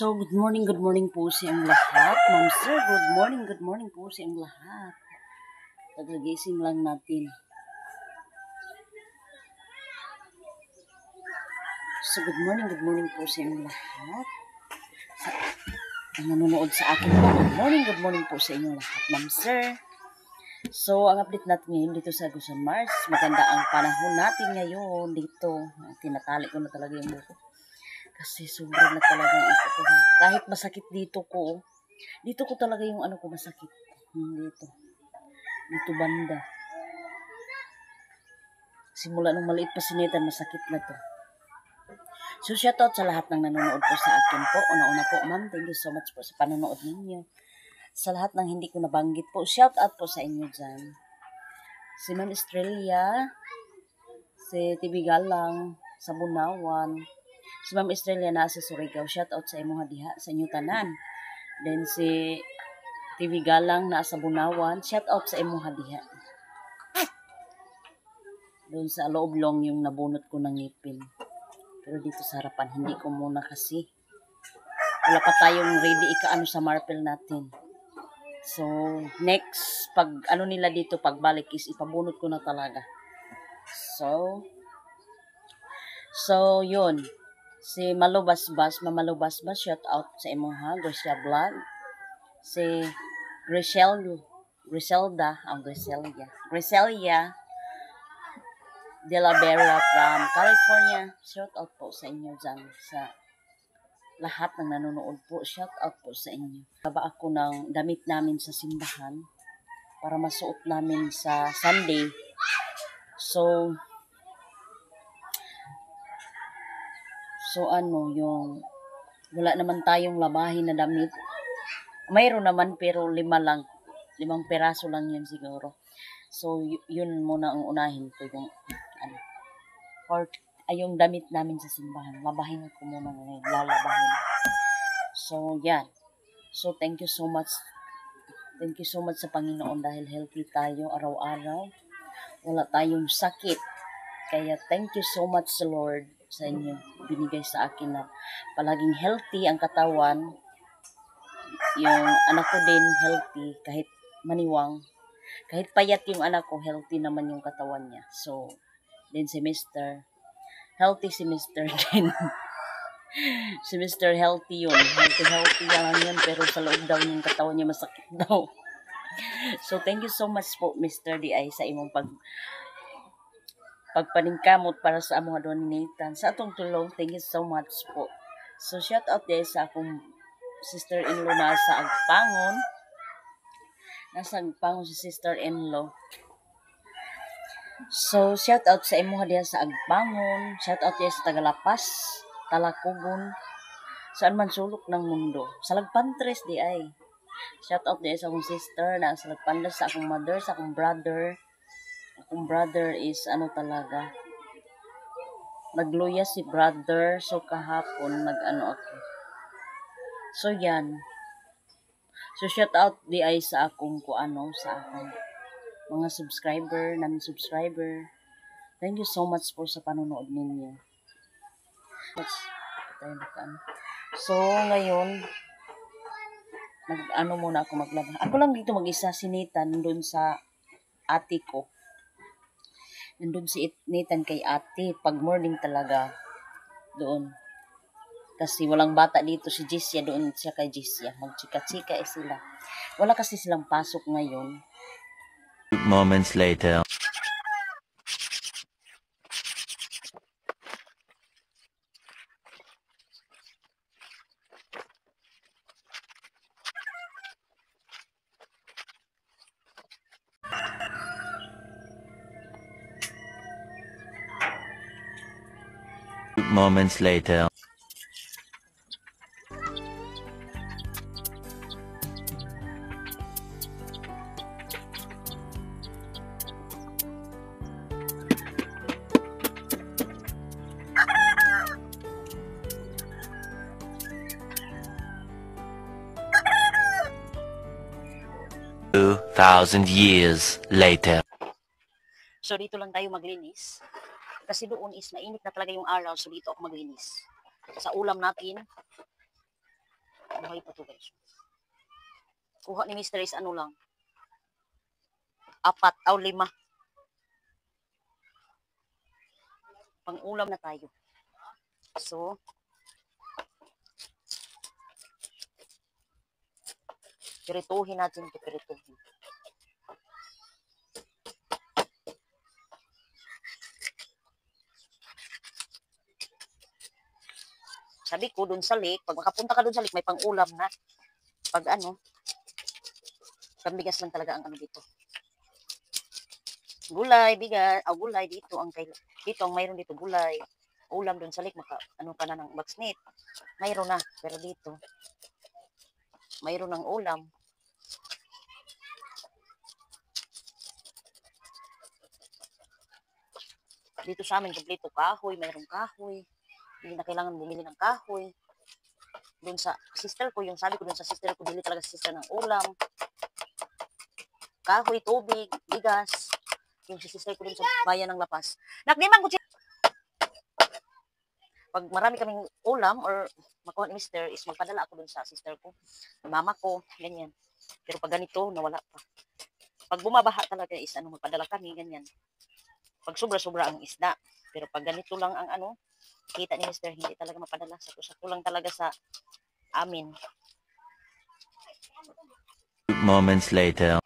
So, good morning po sa inyong lahat. Ma'am sir, good morning po sa inyong lahat. Tagagising lang natin. So, good morning po sa inyong lahat. Ang nanonood sa akin po, good morning po sa inyong lahat, ma'am sir. So, ang update natin ngayon dito sa Agusan Mars. Maganda ang panahon natin ngayon dito. Tinatali ko na talaga yung buko. Kasi sobrang na talagang ito ko. Kahit masakit dito ko talaga yung ano ko masakit. Dito banda. Simula nung maliit pa sinitan, masakit na to. So, shoutout sa lahat ng nanonood po sa akin po. Una-una po, ma'am, thank you so much po sa panonood ninyo. Sa lahat ng hindi ko nabanggit po, shoutout po sa inyo dyan. Si Ma'am Estrella, si TV Galang, sa Bunawan, si Ma'am Estrella na sa Surigao, shoutout sa imo diha sa inyo tanan. Then si TV Galang na sa Bunawan, shoutout sa imo diha. Doon sa loob long yung nabunot ko ng ngipin. Pero dito sa harapan, hindi ko muna kasi. Wala pa tayong ready ikaano sa marble natin. So, next, pag ano nila dito, pagbalik is ipabunot ko na talaga. So, yun. Si Malubasbas, Mamalubasbas, shout out sa imo ha, Gracia Vlog. Si Griselda De La Vera from California. Shout out po sa inyo dyan. Sa lahat ng nanonood po, shout out po sa inyo. Baba ako ng damit namin sa simbahan para masuot namin sa Sunday. So yung wala naman tayong labahin na damit. Mayroon naman pero 5 piraso lang yun siguro. So yun muna ang unahin ko yung damit namin sa simbahan. Labahin ko muna ngayon, lalabahin. So yan. So thank you so much. Thank you so much sa Panginoon dahil healthy tayo araw-araw. Wala tayong sakit. Kaya thank you so much Lord sa inyo binigay sa akin na palaging healthy ang katawan. Yung anak ko din healthy kahit maniwang. Kahit payat yung anak ko, healthy naman yung katawan niya. So, then si Mr. Healthy si Mr. din. Si Mr. Healthy yun. Healthy lang yun pero sa loob daw yung katawan niya masakit daw. So, thank you so much po Mr. D.I. sa imong pagpaningkamot para sa among adonitan. Sa atong tulong, thank you so much po. So, shout out din sa akong sister-in-law na sa Agpangon. Nasa Agpangon si sister-in-law. So, shout out sa imo diha sa Agpangon. Shout out din sa Tagalapas, Talakugon, saan man sulok ng mundo. Sa Lagpantres di ay. Shout out din sa akong sister na sa Lagpantres, sa akong mother, sa akong brother. Akong brother is talaga. Nagluya si brother. So, kahapon ako. So, yan. So, shout out di ay sa akong sa akong mga subscriber, non-subscriber. Thank you so much po sa panonood ninyo. So, ngayon, muna ako maglaba. Ako lang dito mag-isa, si Nathan, nandun sa ate ko. Nandun si Nathan kay ate. Pag morning talaga, doon. Kasi walang bata dito, si Jisya, doon siya kay Jisya. Magchika-chika sila. Wala kasi silang pasok ngayon. Moments later. Moments later. Thousand years later. So dito lang tayo maglinis. Kasi doon is mainit na talaga yung araw. So dito ako maglinis. Sa ulam natin, Buhay pa to guys. Kuha ni Mr. is ano lang. 4 o 5. Pang-ulam na tayo. So, pirituhin natin ito, pirituhin. Sabi ko, dun sa lake, pag makapunta ka dun sa lake, may pang-ulam na. Pag ano, pambigas lang talaga ang ano dito. Gulay, bigas, gulay dito ang mayroon dito gulay. Ulam dun sa lake, ano ka na ng box meat. Mayroon na, pero dito, mayroon ng ulam. Dito sa amin, kompleto kahoy, mayroong kahoy. Hindi na kailangan bumili ng kahoy. Doon sa sister ko, yung sabi ko doon sa sister ko, bili talaga sa sister ng ulam. Kahoy, tubig, bigas. Yung si sister ko doon sa bayan ng Lapas. Nakdiman ko siya. Pag marami kaming ulam or makuha ni mister, is magpadala ako doon sa sister ko. Mama ko, ganyan. Pero pag ganito, nawala pa. Pag bumabaha talaga is magpadala kami, ganyan. Pag sobra-sobra ang isda. Pero pag ganito lang ang kita ni mister, hindi talaga mapadala. Sakto lang talaga sa amin. Moments later.